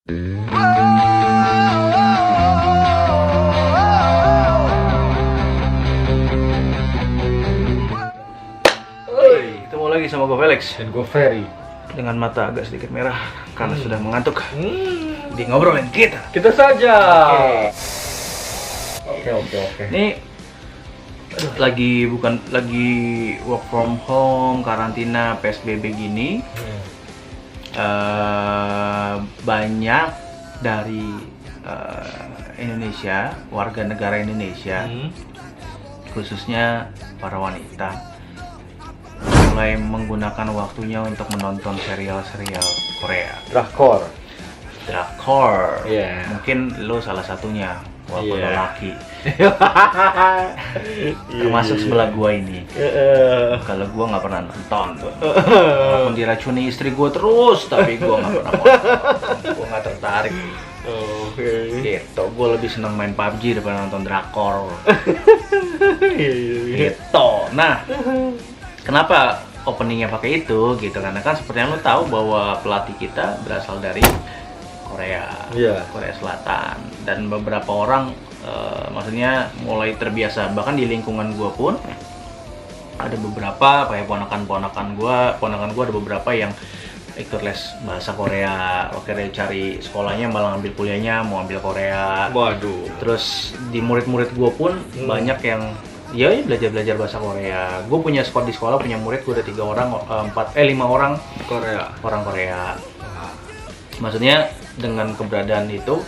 Ketemu lagi sama gue Felix Dan gue Ferry. dengan mata agak sedikit merah karena sudah mengantuk. Di ngobrolin kita. Kita saja. Oke. Ini lagi work from home, karantina, PSBB gini. Banyak dari Indonesia, warga negara Indonesia, khususnya para wanita, mulai menggunakan waktunya untuk menonton serial-serial Korea. Drakor. Iya. Mungkin lo salah satunya, walaupun lo Iya. laki. Termasuk sebelah gua ini. Kalau gua nggak pernah nonton, walaupun diracuni istri gua terus, tapi gua nggak pernah nonton. Gua nggak tertarik. Oke. Gitu, gua lebih seneng main PUBG daripada nonton drakor. Iya. Gitu. Nah, kenapa openingnya pakai itu? Gitu, karena kan seperti yang lo tahu bahwa pelatih kita berasal dari Korea, Iya. Korea Selatan, dan beberapa orang maksudnya mulai terbiasa, bahkan di lingkungan gua pun ada beberapa kayak ponakan gua ada beberapa yang ikut les bahasa Korea. Oke, dia cari sekolahnya malah ngambil kuliahnya mau ambil Korea. Waduh. Terus di murid-murid gua pun banyak yang ya belajar bahasa Korea. Gue punya di sekolah punya murid, gue ada 5 orang orang Korea. Maksudnya dengan keberadaan itu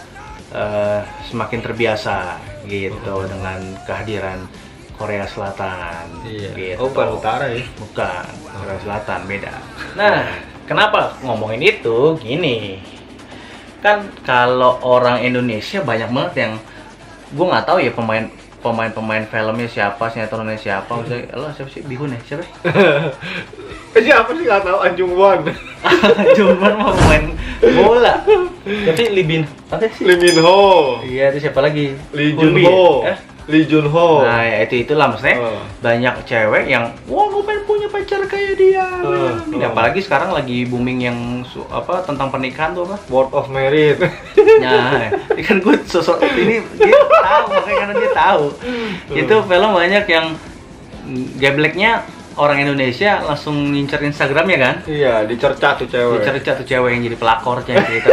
semakin terbiasa gitu dengan kehadiran Korea Selatan. Iya. Gitu. Oh, bukan utara ya? Bukan, Korea Selatan beda. Nah, kenapa ngomongin itu? Gini, kan kalau orang Indonesia banyak banget yang gue nggak tahu ya pemain filmnya siapa, sinetronnya siapa, misalnya, lo siapa sih, Bihun ya, siapa? Siapa sih nggak tahu Anjung Won? Cuman mau main bola. Tapi apa sih? Lee Min Ho. Iya, itu siapa lagi? Lee Jun Hunbi, Ho. ya? Lee Jun Ho. Nah, ya itulah maksudnya. Banyak cewek yang, wah, gue pengen punya pacar kayak dia. Apalagi sekarang lagi booming yang tentang pernikahan tuh apa? Word of Merit. Nah, ini kan gue sosok ini dia tahu, makanya karena dia tahu. Itu film banyak yang gebleknya orang Indonesia langsung ngincer Instagramnya kan? Iya, dicerca tuh cewek. Dicerca tuh cewek yang jadi pelakornya cerita.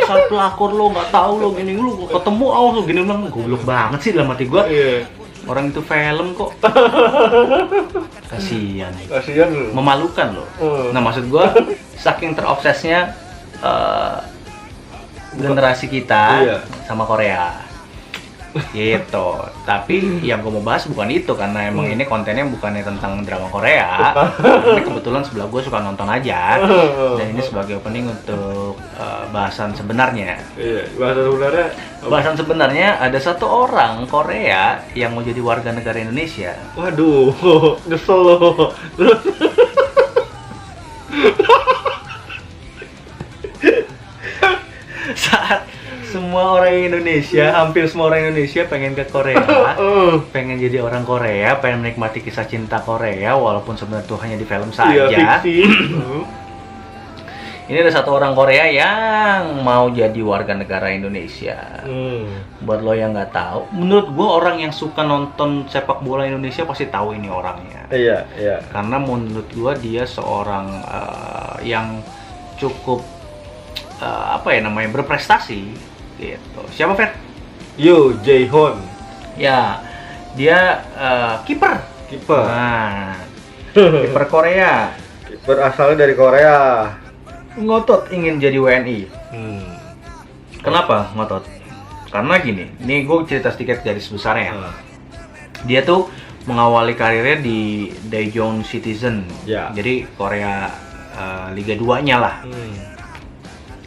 Asal pelakor lo nggak tahu lo gini lo ketemu lo gini bilang goblok banget sih dalam hati gue. Iya. Orang itu film kok. Kasihan. Kasihan lu. Memalukan loh. Nah, maksud gue saking terobsesnya generasi kita sama Korea gitu. Tapi yang gue mau bahas bukan itu, karena emang ini kontennya bukannya tentang drama Korea. Ini kebetulan sebelah gue suka nonton aja, dan ini sebagai opening untuk bahasan sebenarnya. Iya, Bahasan sebenarnya ada satu orang Korea yang mau jadi warga negara Indonesia. Waduh, nyesel lo. Saat semua orang Indonesia, hampir semua orang Indonesia pengen ke Korea, pengen jadi orang Korea, pengen menikmati kisah cinta Korea, walaupun sebenarnya itu hanya di film saja. Iya, fiksi. Ini ada satu orang Korea yang mau jadi warga negara Indonesia. Buat lo yang nggak tahu, menurut gue orang yang suka nonton sepak bola Indonesia pasti tahu ini orangnya. Iya. Karena menurut gue dia seorang yang cukup berprestasi. Gitu. Siapa, Fer? Yo, Jae-hoon. Ya, dia kiper. Nah, kiper Korea. Kiper asalnya dari Korea. Ngotot ingin jadi WNI. Kenapa ngotot? Karena gini, nih gue cerita sedikit garis besarnya. Dia tuh mengawali karirnya di Daejeon Citizen. Jadi Korea Liga 2-nya lah.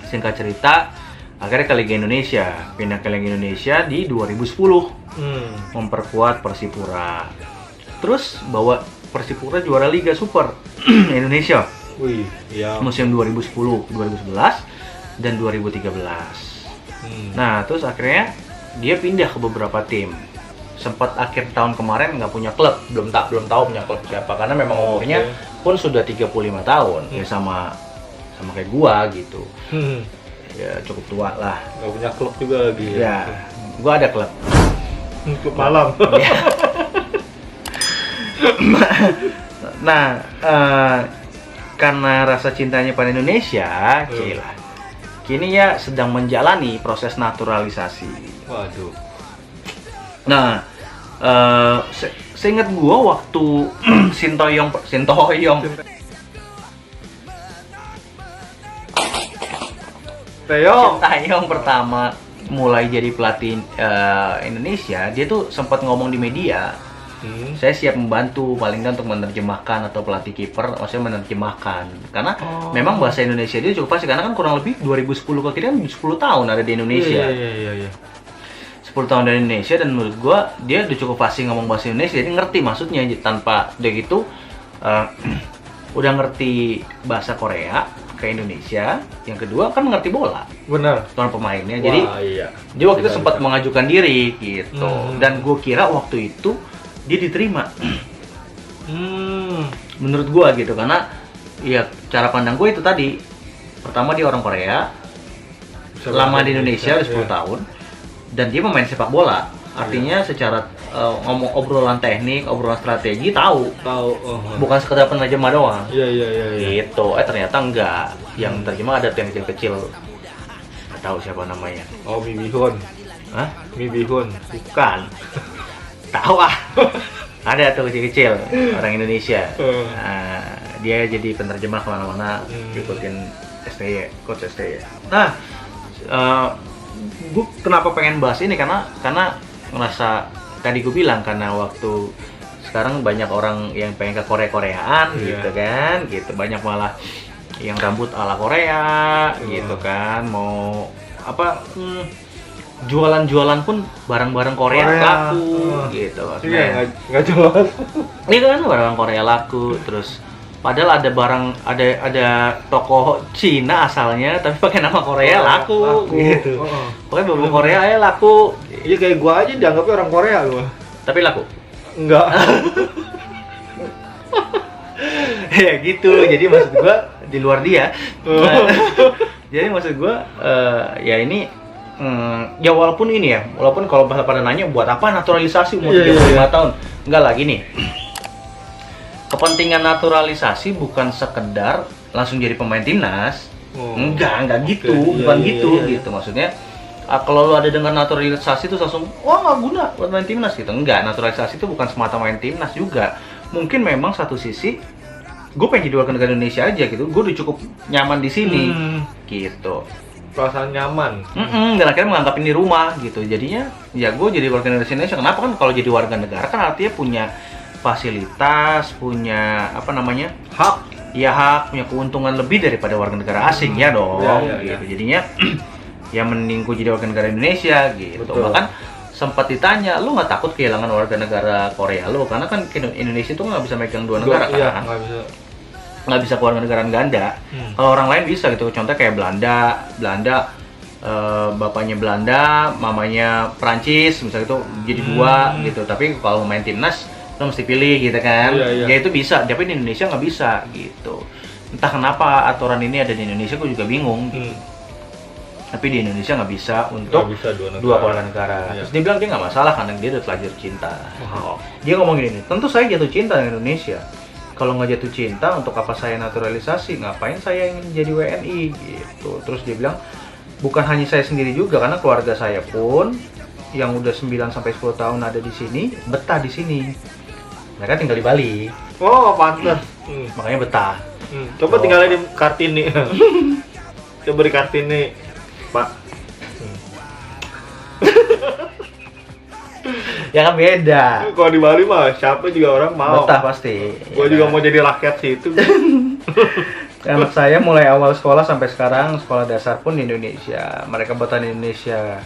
Singkat cerita, akhirnya ke Liga Indonesia, pindah ke Liga Indonesia di 2010, memperkuat Persipura. Terus bawa Persipura juara Liga Super Indonesia. Wih, iya. Musim 2010, 2011, dan 2013. Nah, terus akhirnya dia pindah ke beberapa tim. Sempat akhir tahun kemarin nggak punya klub, belum tahu punya klub siapa, karena memang umurnya pun sudah 35 tahun, ya sama kayak gua gitu. ya cukup tua lah. Nggak punya klub juga lagi. Ya, gua ada klub. Klub malam. Ya. Nah, karena rasa cintanya pada Indonesia, cila, kini ya sedang menjalani proses naturalisasi. Waduh. Nah, seingat gua waktu Sintayong Sintayong pertama mulai jadi pelatih Indonesia, dia tuh sempat ngomong di media, saya siap membantu paling nggak untuk menerjemahkan atau pelatih kiper, maksudnya menerjemahkan. Karena memang bahasa Indonesia dia cukup fasih, karena kan kurang lebih 2010 kalau tidak 10 tahun ada di Indonesia. Iya. 10 tahun dari Indonesia, dan menurut gua dia udah cukup fasih ngomong bahasa Indonesia, jadi ngerti maksudnya. Tanpa udah gitu udah ngerti bahasa Korea ke Indonesia, yang kedua kan ngerti bola. Benar. Tuan pemainnya. Wah, Jadi iya. dia waktu itu sempat mengajukan diri gitu. Dan gue kira waktu itu dia diterima. Menurut gue gitu, karena ya cara pandang gue itu tadi. Pertama dia orang Korea, lama di Indonesia udah 10 tahun, dan dia pemain sepak bola. Artinya secara ngomong obrolan teknik, obrolan strategi tahu. Bukan sekedar penerjemah doang. Iya. Gitu. Ternyata enggak. Yang terjemah ada yang kecil-kecil. Nggak tahu siapa namanya. Oh, Mi Bihun. Hah? Mi Bihun. Bukan. Tahu ah. Ada tuh kecil-kecil orang Indonesia. Nah, dia jadi penerjemah kemana-mana, ikutin STY, coach STY. Nah, gue kenapa pengen bahas ini karena ngerasa tadi gue bilang, karena waktu sekarang banyak orang yang pengen ke Korea-Koreaan gitu kan, gitu banyak malah yang rambut ala Korea gitu kan, mau apa jualan pun barang-barang Korea laku gitu. Iya, nggak jualan. Itu kan barang Korea laku, terus padahal ada toko Cina asalnya tapi pakai nama Korea laku gitu. Pokoknya bumbu Korea ya laku. Iya, kayak gua aja dianggapnya orang Korea gua. Tapi laku. Enggak. Ya gitu. Jadi maksud gua di luar dia. Jadi maksud gua ya ini ya walaupun kalau pada nanya buat apa naturalisasi umur 35 tahun. Enggak lagi nih. Kepentingan naturalisasi bukan sekedar langsung jadi pemain timnas. Enggak gitu, bukan gitu. Maksudnya kalau lu ada dengan naturalisasi itu langsung nggak guna buat main timnas gitu. Enggak, naturalisasi itu bukan semata main timnas juga. Mungkin memang satu sisi gue pengen jadi warga negara Indonesia aja gitu. Gue udah cukup nyaman di sini gitu. Perasaan nyaman. Dan akhirnya menganggap ini rumah gitu. Jadinya ya gue jadi warga negara Indonesia. Kenapa? Kan kalau jadi warga negara kan artinya punya fasilitas, punya hak, punya keuntungan lebih daripada warga negara asing ya dong. Gitu. Jadinya ya mending gue jadi warga negara Indonesia gitu. Betul. Bahkan sempat ditanya, lu nggak takut kehilangan warga negara Korea lu? Karena kan Indonesia itu nggak bisa megang dua negara kan. Nggak bisa keluarga negaraan ganda. Kalau orang lain bisa gitu. Contohnya kayak Belanda, bapaknya Belanda, mamanya Prancis, misalnya itu jadi dua gitu. Tapi kalau main timnas lo mesti pilih gitu kan. Ya itu bisa, tapi di Indonesia nggak bisa gitu. Entah kenapa aturan ini ada di Indonesia, gue juga bingung. Tapi di Indonesia nggak bisa untuk dua keluarga negara. Terus dia bilang dia nggak masalah karena dia udah terlanjur cinta. Dia ngomong gini, tentu saya jatuh cinta dengan Indonesia. Kalau nggak jatuh cinta, untuk apa saya naturalisasi? Ngapain saya ingin jadi WNI gitu. Terus dia bilang, bukan hanya saya sendiri juga, karena keluarga saya pun yang udah 9 sampai 10 tahun ada di sini, betah di sini. Mereka tinggal di Bali. Oh, pantas. Makanya betah. Coba tinggalin di Kartini. Coba di Kartini, Pak. Ya kan beda. Kalau di Bali mah siapa juga orang mau. Betah pasti. Gua juga mau jadi rakyat situ. Anak saya mulai awal sekolah sampai sekarang sekolah dasar pun di Indonesia. Mereka betah di Indonesia.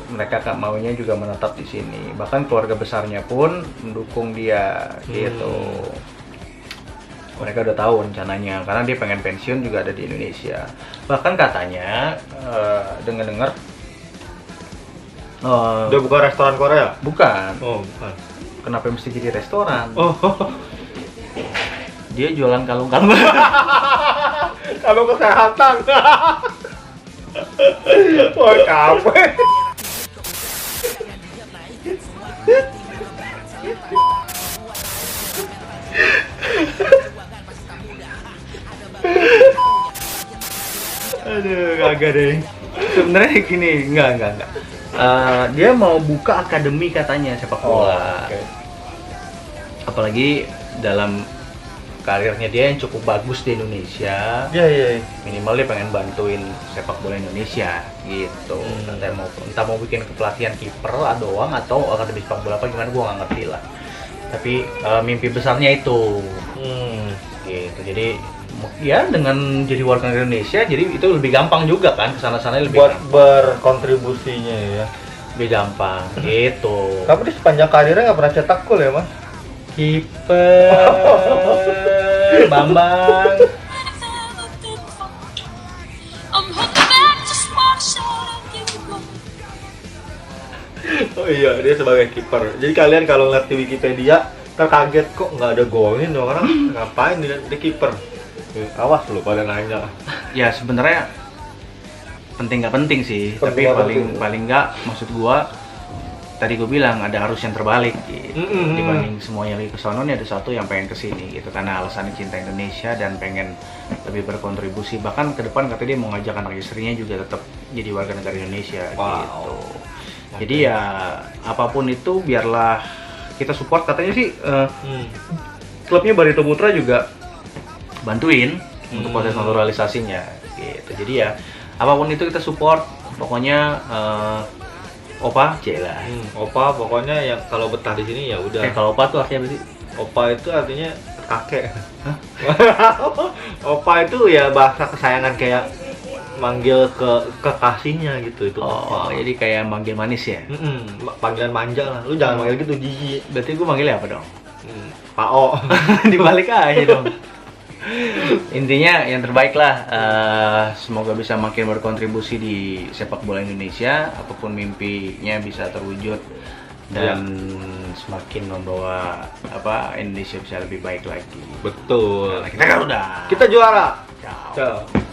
Mereka maunya juga menetap di sini. Bahkan keluarga besarnya pun mendukung dia gitu. Mereka udah tahu rencananya karena dia pengen pensiun juga ada di Indonesia. Bahkan katanya dengar udah buka restoran Korea? Bukan. Oh, bukan. Kenapa mesti jadi restoran? Oh. Dia jualan kalung-kalung. Kalung kesehatan. Wah, capek. Aduh, kagak deh. Sebenarnya gini, enggak. Dia mau buka akademi katanya sepak bola. Oke. Apalagi dalam karirnya dia yang cukup bagus di Indonesia. Iya. Minimal dia pengen bantuin sepak bola Indonesia gitu. Entah mau bikin kepelatihan kiper doang atau akademi sepak bola apa gimana, gua nggak ngerti lah. Tapi mimpi besarnya itu. Gitu. Jadi ya dengan jadi warga negara Indonesia, jadi itu lebih gampang juga kan, kesana-sana lebih Buat gampang. berkontribusinya ya. Lebih gampang gitu. Tapi di sepanjang karirnya nggak pernah cetak gol ya, Mas? Kiper Bambang. I'm hooking back, just one shot of you. Oh iya, dia sebagai kiper. Jadi kalian kalau ngeliat di Wikipedia, terkaget kok nggak ada golnya nih orang, ngapain dia kiper? Awas lu pada nanya. Ya sebenarnya penting nggak penting sih, Penting tapi nggak paling penting. paling nggak, maksud gua tadi gua bilang ada arus yang terbalik gitu. Dibanding semuanya lagi ke sono nih, ada satu yang pengen kesini gitu karena alasannya cinta Indonesia dan pengen lebih berkontribusi, bahkan ke depan katanya dia mau ngajak anak istrinya juga tetap jadi warga negara Indonesia gitu. Jadi ya apapun itu biarlah kita support, katanya sih klubnya Barito Putra juga bantuin untuk proses naturalisasinya gitu. Jadi ya apapun itu kita support, pokoknya opa Cela. Opa pokoknya yang kalau betah di sini ya udah. Kalau opa tuh artinya apa sih? Opa itu artinya kakek. Opa itu ya bahasa kesayangan, kayak manggil ke kekasihnya gitu itu. Oh, opa. jadi kayak manggil manis ya? Panggilan manja lah. Lu jangan manggil gitu, jijik. Berarti gue manggilnya apa dong? Pak O. Dibalik aja dong. Intinya yang terbaik lah, semoga bisa makin berkontribusi di sepak bola Indonesia, apapun mimpinya bisa terwujud dan semakin membawa Indonesia bisa lebih baik lagi. Betul. Nah, kita Garuda. Kita juara. Ciao. Ciao.